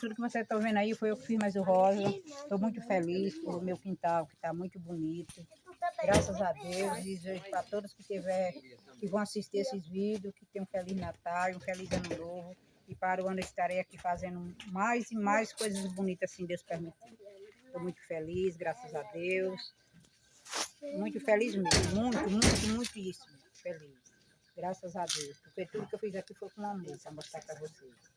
tudo que você está vendo aí foi eu que fiz mais o rosa. Estou muito feliz pelo meu quintal, que está muito bonito. Graças a Deus. Desejo para todos que vão assistir esses vídeos, que tenham um Feliz Natal, um Feliz Ano Novo. E para o ano eu estarei aqui fazendo mais e mais coisas bonitas, assim Deus permitir. Estou muito feliz, graças a Deus. Muito feliz mesmo, muitíssimo feliz. Graças a Deus, porque tudo que eu fiz aqui foi com amor, para mostrar para vocês.